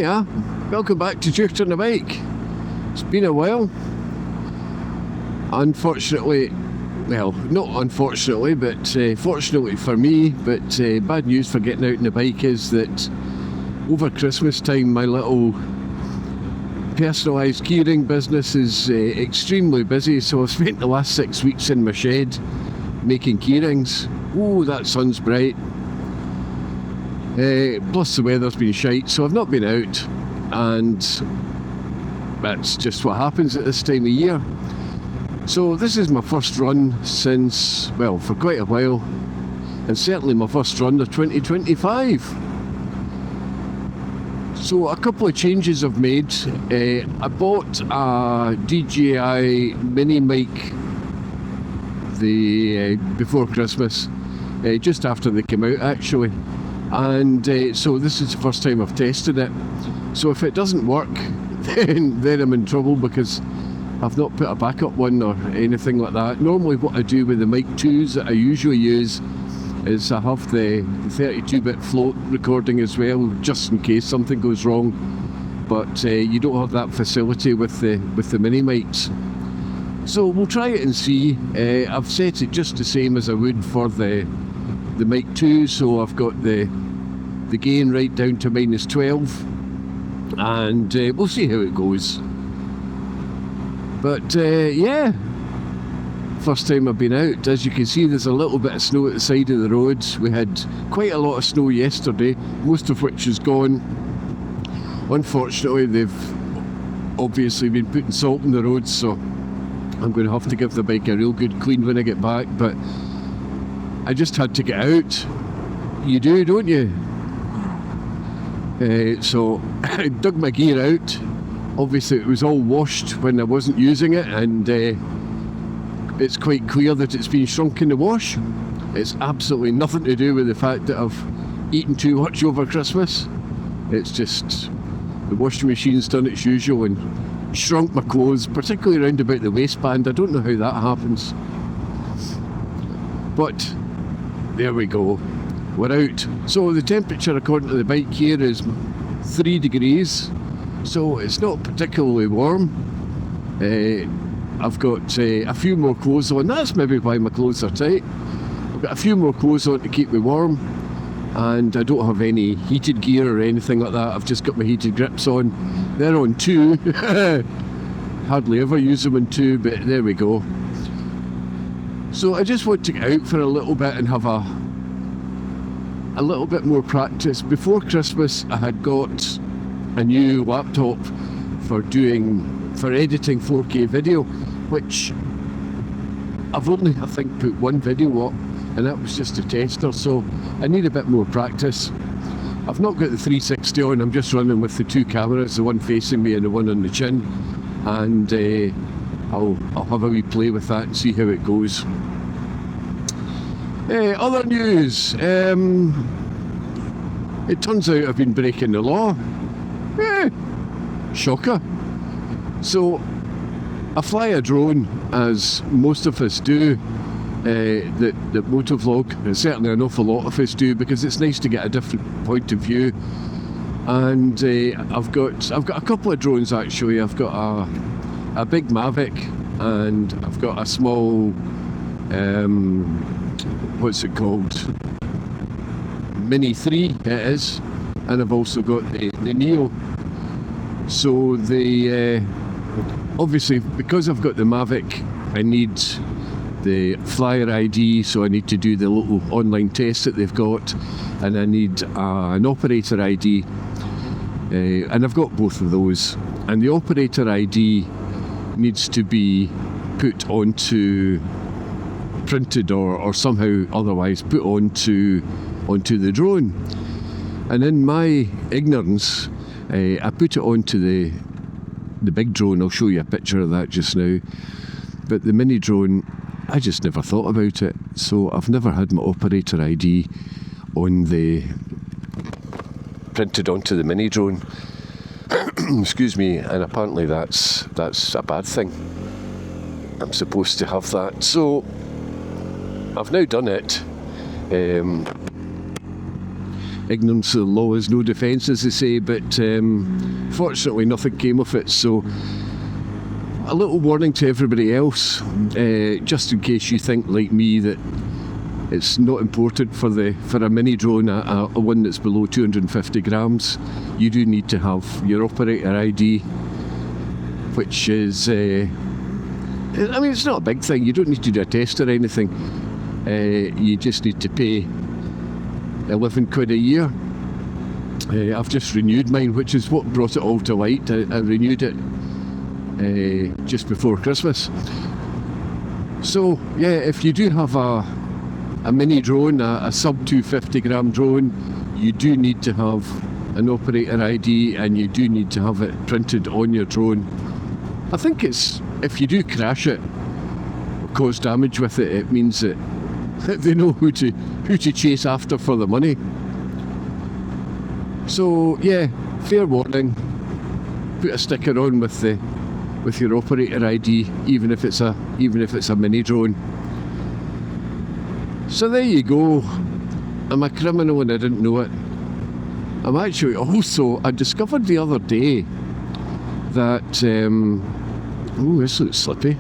Hiya, welcome back to Duke on the Bike. It's been a while. Unfortunately, well, not unfortunately, but fortunately for me, but bad news for getting out on the bike is that over Christmas time my little personalised keyring business is extremely busy, so I've spent the last 6 weeks in my shed making keyrings. Oh, that sun's bright. Plus the weather's been shite, so I've not been out, and that's just what happens at this time of year. So this is my first run since, well, for quite a while, and certainly my first run of 2025. So a couple of changes I've made. I bought a DJI mini mic before Christmas, just after they came out actually. And so this is the first time I've tested it. So if it doesn't work, then I'm in trouble because I've not put a backup one or anything like that. Normally what I do with the Mic 2s that I usually use is I have the 32-bit float recording as well, just in case something goes wrong. But you don't have that facility with the mini mics. So we'll try it and see. I've set it just the same as I would for the Mic 2, so I've got the gain right down to -12, and we'll see how it goes. But yeah, first time I've been out. As you can see, there's a little bit of snow at the side of the roads. We had quite a lot of snow yesterday, most of which is gone. Unfortunately, they've obviously been putting salt in the roads, so I'm going to have to give the bike a real good clean when I get back, but I just had to get out. You do, don't you? So I dug my gear out. Obviously it was all washed when I wasn't using it, and it's quite clear that it's been shrunk in the wash. It's absolutely nothing to do with the fact that I've eaten too much over Christmas. It's just the washing machine's done its usual and shrunk my clothes, particularly around about the waistband. I don't know how that happens. But there we go, we're out. So the temperature according to the bike here is 3 degrees, so it's not particularly warm. I've got a few more clothes on. That's maybe why my clothes are tight. I've got a few more clothes on to keep me warm, and I don't have any heated gear or anything like that. I've just got my heated grips on. They're on 2. Hardly ever use them on 2, but there we go. So I just want to get out for a little bit and have a little bit more practice. Before Christmas I had got a new laptop for editing 4K video, which I've only, I think, put one video up, and that was just a tester, so I need a bit more practice. I've not got the 360 on, I'm just running with the 2 cameras, the one facing me and the one on the chin, and I'll have a wee play with that and see how it goes. Other news. It turns out I've been breaking the law. Shocker. So I fly a drone, as most of us do, that motovlog, and certainly an awful lot of us do, because it's nice to get a different point of view. And I've got a couple of drones actually. I've got a big Mavic, and I've got a small what's it called, Mini 3 it is, and I've also got the Neo. So obviously because I've got the Mavic, I need the Flyer ID, so I need to do the little online test that they've got, and I need an operator ID, and I've got both of those, and the operator ID needs to be put onto, printed or somehow otherwise put onto the drone. And in my ignorance, I put it onto the big drone. I'll show you a picture of that just now. But the mini drone, I just never thought about it. So I've never had my operator ID printed onto the mini drone. Excuse me, and apparently that's a bad thing. I'm supposed to have that. So I've now done it. ignorance of the law is no defence, as they say, but fortunately nothing came of it. So a little warning to everybody else, just in case you think like me that it's not important for a mini drone, a one that's below 250 grams. You do need to have your operator ID, which is, it's not a big thing. You don't need to do a test or anything. You just need to pay 11 quid a year. I've just renewed mine, which is what brought it all to light. I renewed it just before Christmas. So yeah, if you do have a mini drone, a sub 250 gram drone, you do need to have an operator ID, and you do need to have it printed on your drone. I think it's, if you do crash it or cause damage with it, it means that they know who to chase after for the money. So yeah, fair warning. Put a sticker on with your operator ID, even if it's a mini drone. So there you go. I'm a criminal and I didn't know it. I'm actually also, I discovered the other day that, this looks slippy.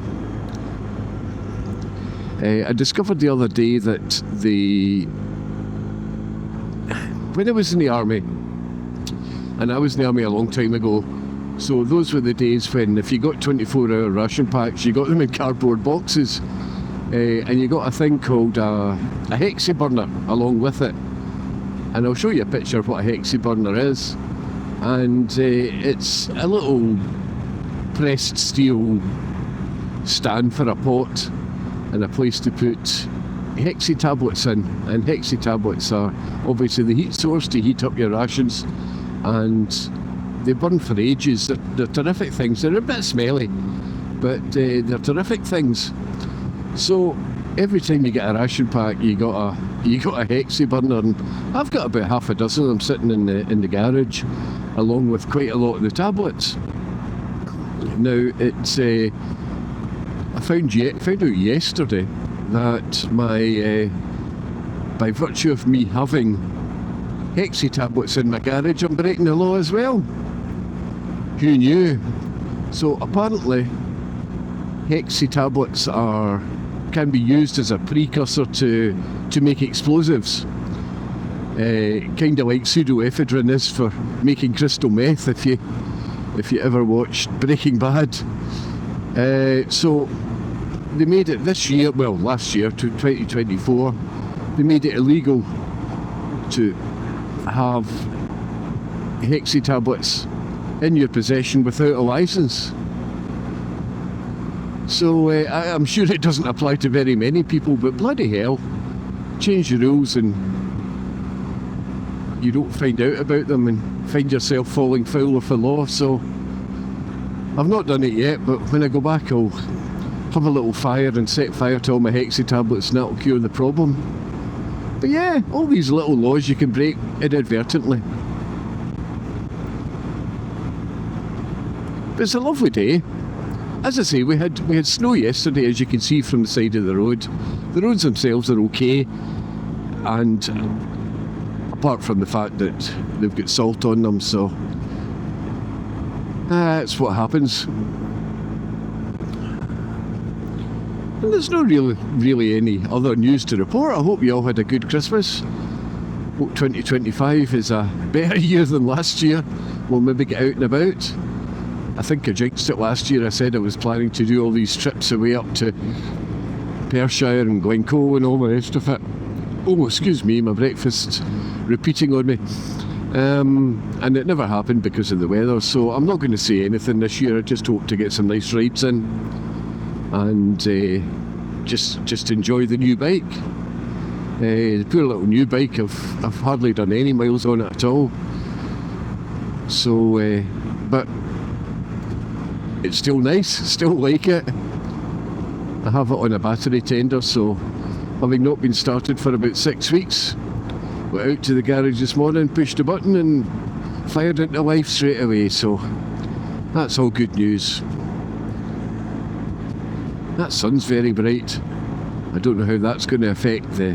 I discovered the other day that when I was in the army, and I was in the army a long time ago, so those were the days when if you got 24-hour ration packs, you got them in cardboard boxes. And you got a thing called a hexi burner along with it, and I'll show you a picture of what a hexi burner is. And it's a little pressed steel stand for a pot and a place to put hexi tablets in, and hexi tablets are obviously the heat source to heat up your rations, and they burn for ages. They're terrific things. They're a bit smelly, but they're terrific things. So every time you get a ration pack, you got a hexi burner, and I've got about half a dozen of them sitting in the garage, along with quite a lot of the tablets. Now it's I found out yesterday that by virtue of me having hexi tablets in my garage, I'm breaking the law as well. Who knew? So apparently hexi tablets can be used as a precursor to make explosives. Kind of like pseudoephedrine is for making crystal meth, if you ever watched Breaking Bad. So they made it last year, to 2024, they made it illegal to have hexi tablets in your possession without a license. So I'm sure it doesn't apply to very many people, but bloody hell, change the rules and you don't find out about them and find yourself falling foul of the law. So I've not done it yet, but when I go back I'll have a little fire and set fire to all my hexi tablets, and that'll cure the problem. But yeah, all these little laws you can break inadvertently. But it's a lovely day. As I say, we had snow yesterday, as you can see from the side of the road. The roads themselves are okay, and apart from the fact that they've got salt on them, so that's what happens. And there's no really any other news to report. I hope you all had a good Christmas. Hope 2025 is a better year than last year. We'll maybe get out and about. I think I jinxed it last year. I said I was planning to do all these trips away up to Perthshire and Glencoe and all the rest of it. Oh, excuse me, my breakfast repeating on me. And it never happened because of the weather, so I'm not going to say anything this year. I just hope to get some nice rides in and just enjoy the new bike. The poor little new bike, I've hardly done any miles on it at all. So, but it's still nice, still like it. I have it on a battery tender, so having not been started for about 6 weeks, went out to the garage this morning, pushed a button and fired into life straight away, so that's all good news. That sun's very bright. I don't know how that's going to affect the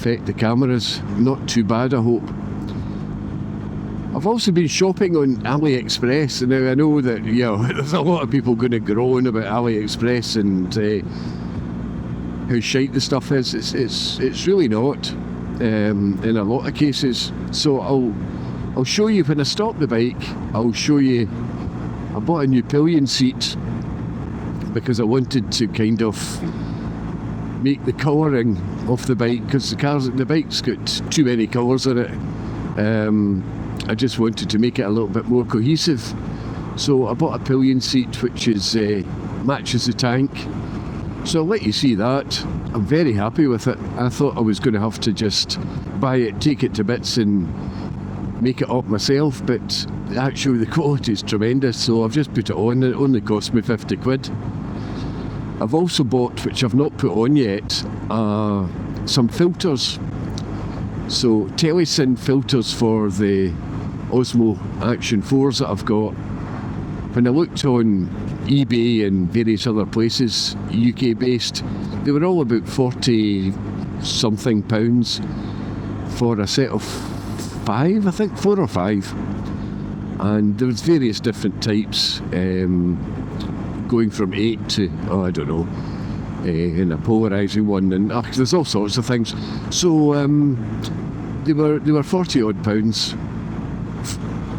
affect the cameras. Not too bad, I hope. I've also been shopping on AliExpress, and now I know that there's a lot of people going to groan about AliExpress and how shite the stuff is. It's really not in a lot of cases. So I'll show you when I stop the bike. I'll show you. I bought a new pillion seat because I wanted to kind of make the colouring of the bike, because the bike's got too many colours in it. I just wanted to make it a little bit more cohesive. So I bought a pillion seat which is matches the tank. So I'll let you see that. I'm very happy with it. I thought I was going to have to just buy it, take it to bits and make it up myself, but actually the quality is tremendous, so I've just put it on. It only cost me 50 quid. I've also bought, which I've not put on yet, some filters. So Telesyn filters for the Osmo Action 4s that I've got. When I looked on eBay and various other places, UK based, they were all about 40 something pounds for a set of 5, I think, 4 or 5. And there was various different types, going from 8 to, I don't know, in a polarising one, and there's all sorts of things. So they were 40 odd pounds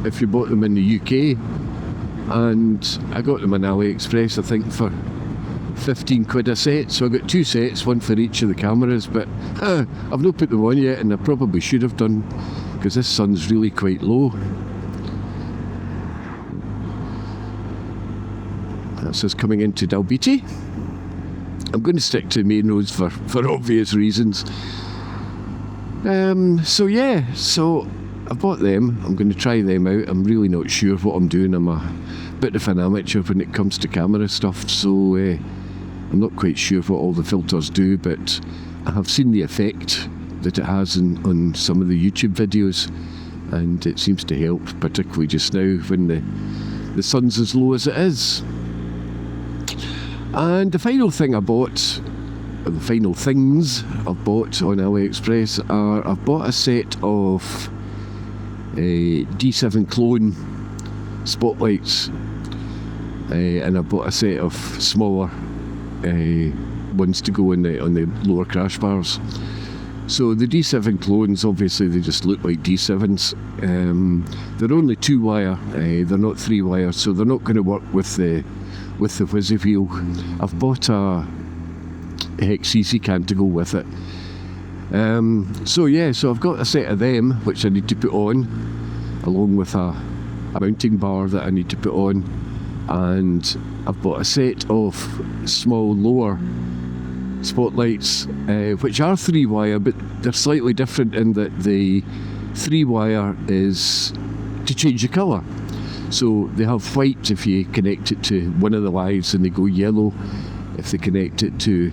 if you bought them in the UK, and I got them on AliExpress, I think, for 15 quid a set. So I got 2 sets, one for each of the cameras, but I've not put them on yet, and I probably should have done, because this sun's really quite low. That's us coming into Dalbeattie. I'm going to stick to main roads for obvious reasons. So I bought them. I'm going to try them out. I'm really not sure what I'm doing. I'm a bit of an amateur when it comes to camera stuff, so I'm not quite sure what all the filters do, but I have seen the effect that it has on some of the YouTube videos, and it seems to help, particularly just now when the sun's as low as it is. And the final thing I bought, or the final things I've bought on AliExpress are, I've bought a set of D7 clone spotlights, and I bought a set of smaller ones to go on the lower crash bars. So the D7 clones, obviously they just look like D7s. They're only 2-wire, they're not 3-wire, so they're not going to work with the Whizzy wheel. I've bought a Hex CC can to go with it. So I've got a set of them which I need to put on, along with a mounting bar that I need to put on, and I've bought a set of small lower spotlights which are 3-wire, but they're slightly different in that the 3-wire is to change the colour. So they have white if you connect it to one of the lights, and they go yellow if they connect it to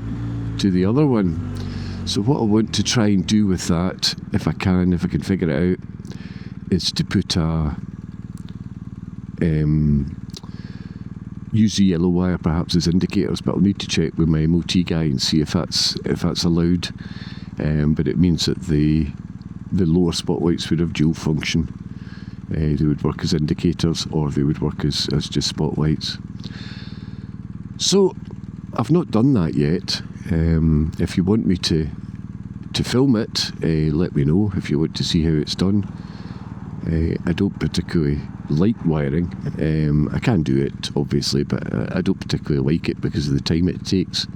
the other one. So what I want to try and do with that, if I can figure it out, is to put use the yellow wire perhaps as indicators, but I'll need to check with my MOT guy and see if that's allowed. But it means that the lower spotlights would have dual function. They would work as indicators, or they would work as just spotlights. So I've not done that yet. If you want me to film it, let me know if you want to see how it's done. I don't particularly like wiring. I can do it, obviously, but I don't particularly like it because of the time it takes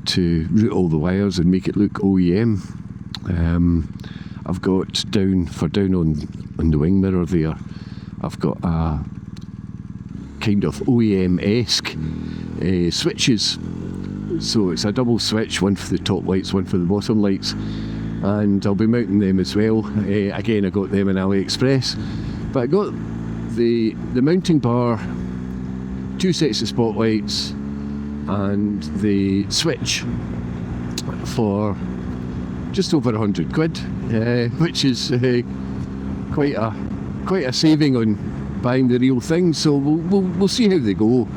to route all the wires and make it look OEM. I've got down on the wing mirror there, I've got a kind of OEM-esque switches. So it's a double switch, one for the top lights, one for the bottom lights, and I'll be mounting them as well. Again, I got them in AliExpress, but I got the mounting bar, 2 sets of spotlights, and the switch for just over 100 quid, which is quite a saving on buying the real thing. So we'll see how they go.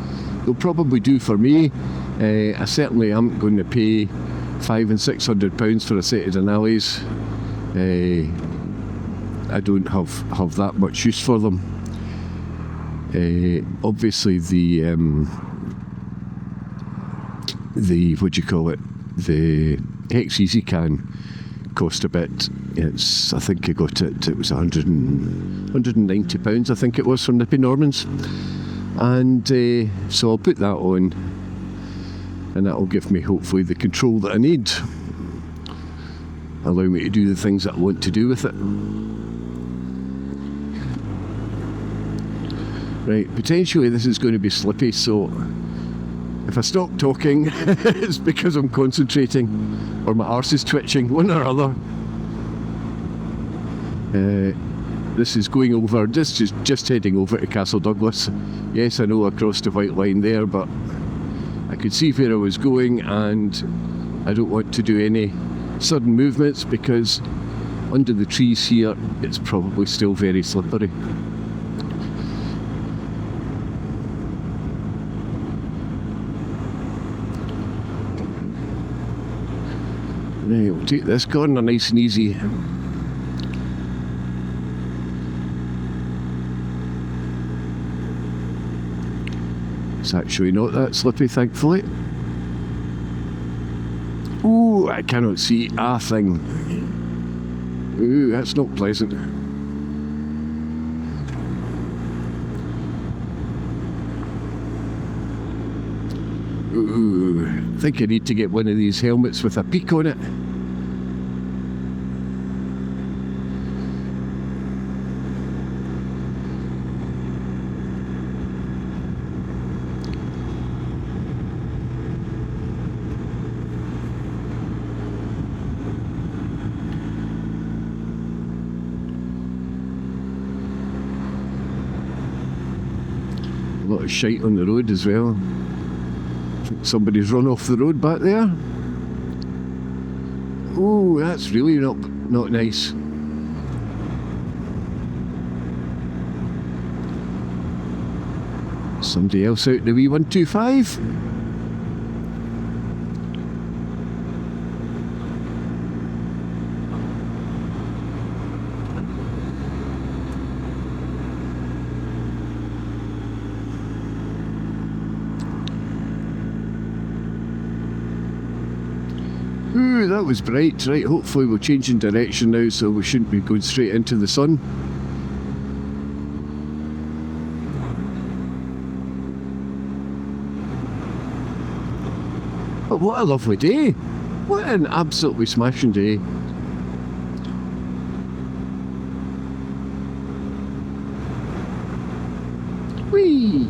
They'll probably do for me. I certainly am going to pay £500 and £600 for a set of Denali's. I don't have that much use for them. Obviously the what do you call it? The Hex Easy can cost a bit. I think I got it. It was £190. I think it was from Nippy Normans, and so I'll put that on, and that will give me hopefully the control that I need. Allow me to do the things that I want to do with it. Right, potentially this is going to be slippy, so if I stop talking, it's because I'm concentrating, or my arse is twitching, one or other. This is going over, just heading over to Castle Douglas. Yes, I know I crossed the white line there, but I could see where I was going, and I don't want to do any sudden movements because under the trees here, it's probably still very slippery. Right, we'll take this corner nice and easy. It's actually not that slippy, thankfully. Ooh, I cannot see a thing. Ooh, that's not pleasant. Ooh, I think I need to get one of these helmets with a peak on it. A lot of shite on the road as well. Somebody's run off the road back there. Oh, that's really not nice. Somebody else out the wee 125. Ooh, that was bright. Right, hopefully we're changing direction now, so we shouldn't be going straight into the sun. But what a lovely day. What an absolutely smashing day. Whee!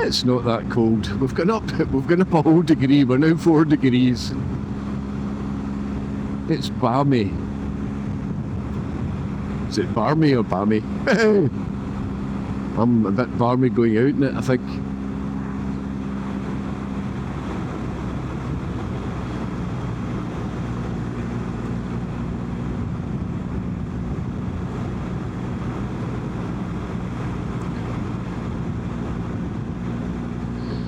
It's not that cold. We've gone up a whole degree. We're now 4 degrees. It's balmy. Is it barmy or balmy? I'm a bit balmy going out in it, I think.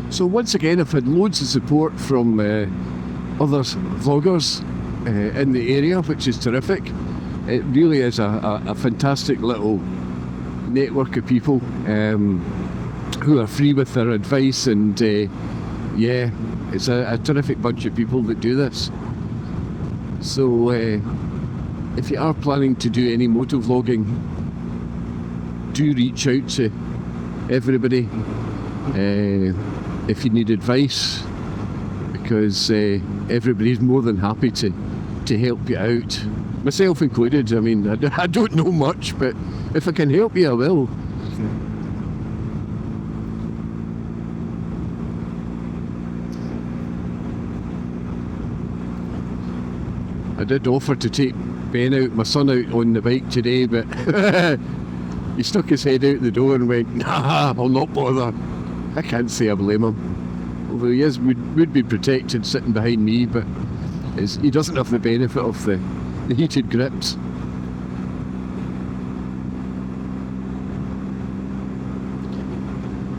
So once again, I've had loads of support from other vloggers in the area, which is terrific. It really is a fantastic little network of people who are free with their advice, and yeah, it's a terrific bunch of people that do this. So if you are planning to do any motovlogging, do reach out to everybody. If you need advice, because everybody's more than happy to help you out, myself included. I mean, I don't know much, but if I can help you, I will. I did offer to take Ben out, my son out on the bike today, but he stuck his head out the door and went, nah, I'll not bother. I can't say I blame him. Although he would be protected sitting behind me, but he doesn't have the benefit of the heated grips.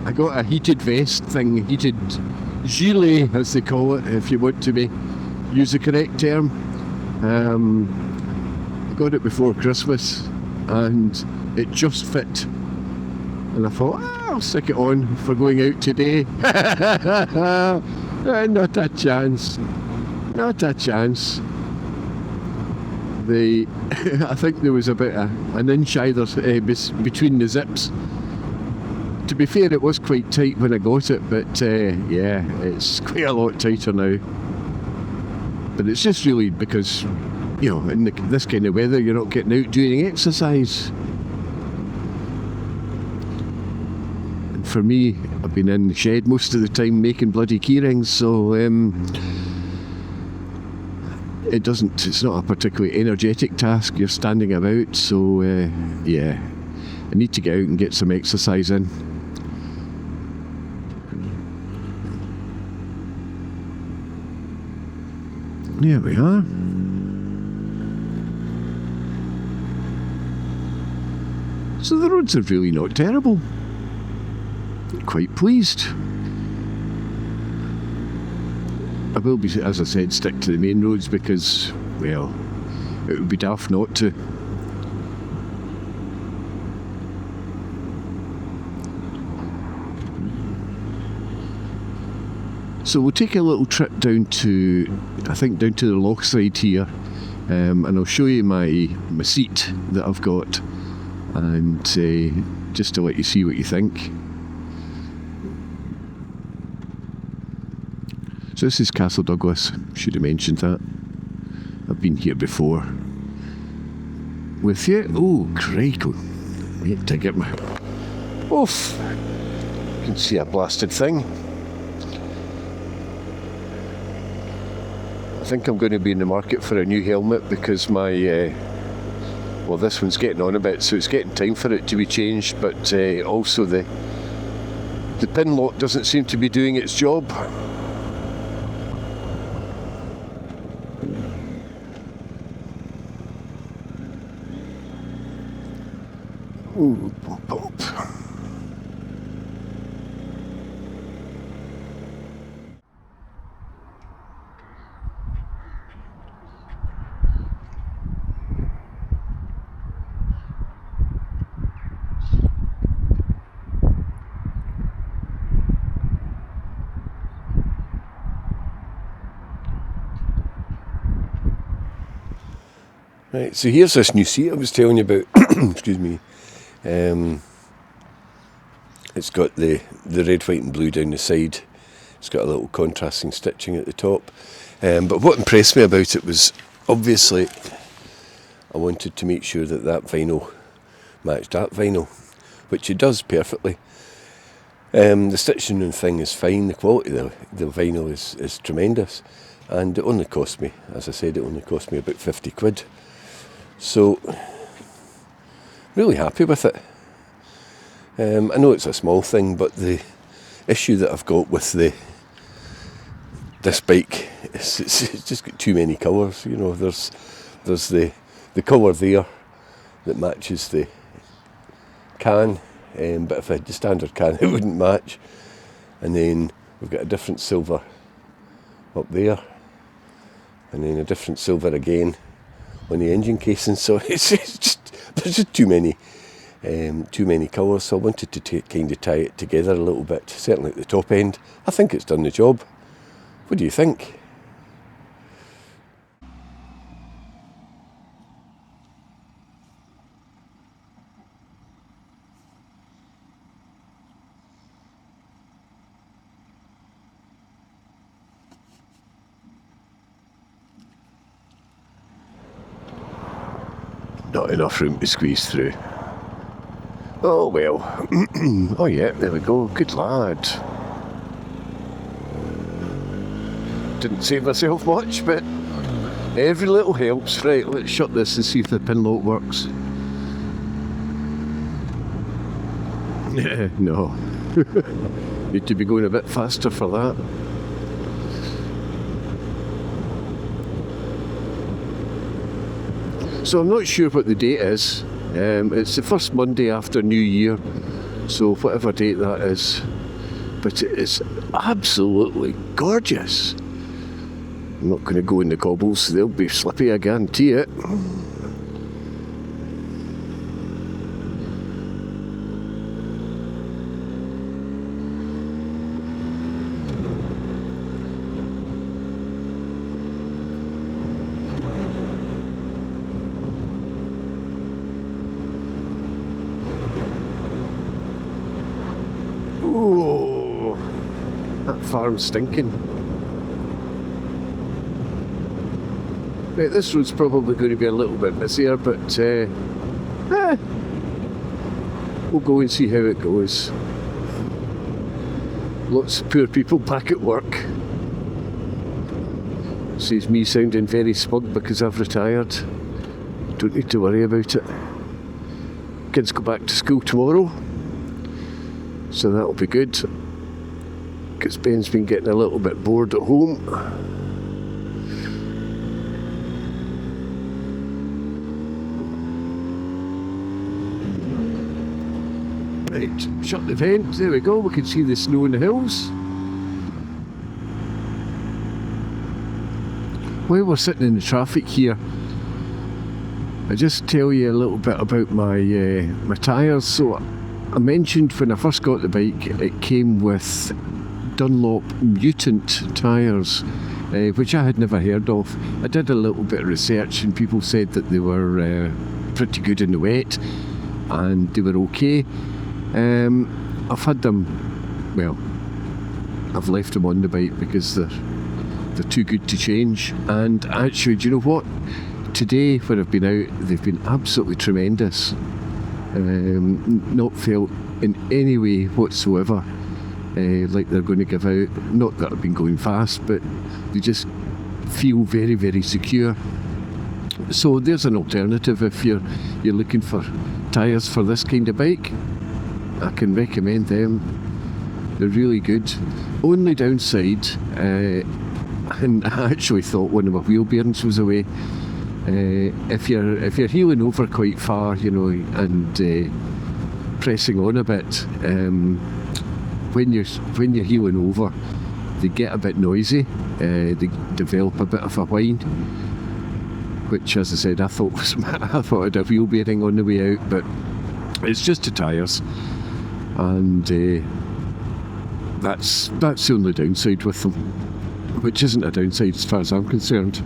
I got a heated vest thing, heated gilet as they call it, if you want to use the correct term. I got it before Christmas and it just fit. And I thought, I'll stick it on for going out today. Not a chance. Not a chance. I think there was about an inch either between the zips. To be fair, it was quite tight when I got it, but yeah, it's quite a lot tighter now. But it's just really because, in this kind of weather, you're not getting out doing exercise. And for me, I've been in the shed most of the time making bloody keyrings, so it's not a particularly energetic task. You're standing about, so yeah, I need to get out and get some exercise in. There we are. So the roads are really not terrible. Quite pleased. I will be, as I said, stick to the main roads because, well, it would be daft not to. So we'll take a little trip down to the Lochside here, and I'll show you my seat that I've got, and just to let you see what you think. So this is Castle Douglas, should have mentioned that. I've been here before. With you? Oh, crikey. Wait to get my... Oof! You can see a blasted thing. I think I'm going to be in the market for a new helmet because my... well, this one's getting on a bit, so it's getting time for it to be changed, but also the pin lock doesn't seem to be doing its job. Ooh, bump, bump. Right, so here's this new seat I was telling you about. Excuse me. It's got the red, white and blue down the side. It's got a little contrasting stitching at the top. But what impressed me about it was, obviously, I wanted to make sure that vinyl matched that vinyl, which it does perfectly. The stitching and thing is fine. The quality of the vinyl is tremendous. And it only cost me, as I said, about 50 quid. So, really happy with it. I know it's a small thing, but the issue that I've got with this bike is it's just got too many colours. There's the colour there that matches the can, but if I had the standard can, it wouldn't match. And then we've got a different silver up there, and then a different silver again on the engine casing. So there's just too many colours. So I wanted to kind of tie it together a little bit. Certainly at the top end, I think it's done the job. What do you think? Not enough room to squeeze through. Oh well. Oh yeah, there we go. Good lad. Didn't save myself much, but every little helps. Right, let's shut this and see if the pin lock works. No. Need to be going a bit faster for that. So I'm not sure what the date is. It's the first Monday after New Year, so whatever date that is. But it is absolutely gorgeous. I'm not going to go in the cobbles, they'll be slippy, I guarantee it. Oh, that farm's stinking. Right, this road's probably going to be a little bit busier, but we'll go and see how it goes. Lots of poor people back at work. Sees me sounding very smug because I've retired. Don't need to worry about it. Kids go back to school tomorrow, so that'll be good, because Ben's been getting a little bit bored at home. Right, shut the vent, there we go, we can see the snow in the hills. While we're sitting in the traffic here, I'll just tell you a little bit about my my tyres. So I mentioned when I first got the bike, it came with Dunlop Mutant tyres, which I had never heard of. I did a little bit of research and people said that they were pretty good in the wet and they were okay. I've had them, well, I've left them on the bike because they're too good to change. And actually, do you know what? Today, when I've been out, they've been absolutely tremendous. Not felt in any way whatsoever like they're going to give out. Not that I've been going fast, but they just feel very, very secure. So there's an alternative if you're looking for tyres for this kind of bike. I can recommend them. They're really good. Only downside, and I actually thought one of my wheel bearings was away. If you're heeling over quite far, you know, and pressing on a bit, when you're heeling over, they get a bit noisy. They develop a bit of a whine, which, as I said, I thought I had a wheel bearing on the way out, but it's just the tyres, and that's the only downside with them, which isn't a downside as far as I'm concerned.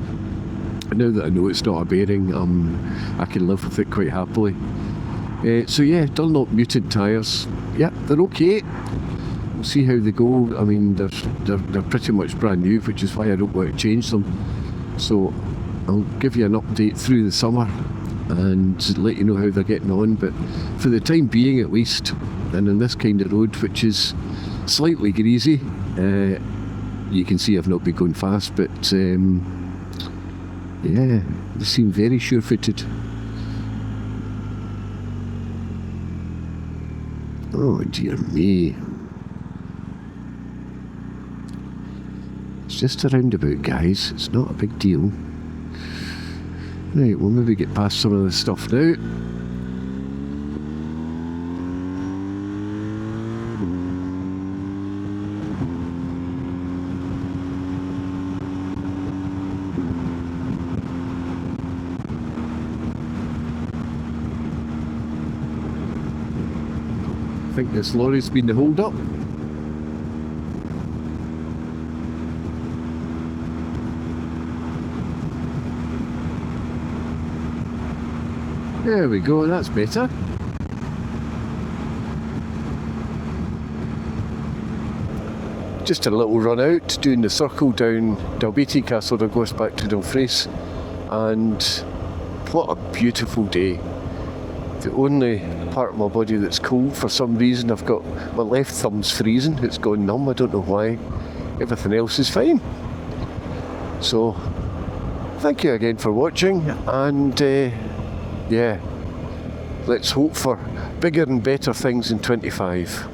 Now that I know it's not a bearing, I can live with it quite happily. So yeah, Dunlop Mutant tyres, yeah, they're okay. We'll see how they go. I mean, they're pretty much brand new, which is why I don't want to change them. So I'll give you an update through the summer and let you know how they're getting on. But for the time being, at least, and in this kind of road, which is slightly greasy, you can see I've not been going fast, but yeah, they seem very sure-footed. Oh dear me. It's just a roundabout, guys. It's not a big deal. Right, we'll maybe get past some of this stuff now. I think this lorry's been the hold up. There we go, that's better. Just a little run out, doing the circle down Dalbeattie Castle that goes back to Dumfries, and what a beautiful day. The only part of my body that's cold for some reason, I've got my left thumb's freezing, it's gone numb, I don't know why. Everything else is fine. So, thank you again for watching, and yeah, let's hope for bigger and better things in 25.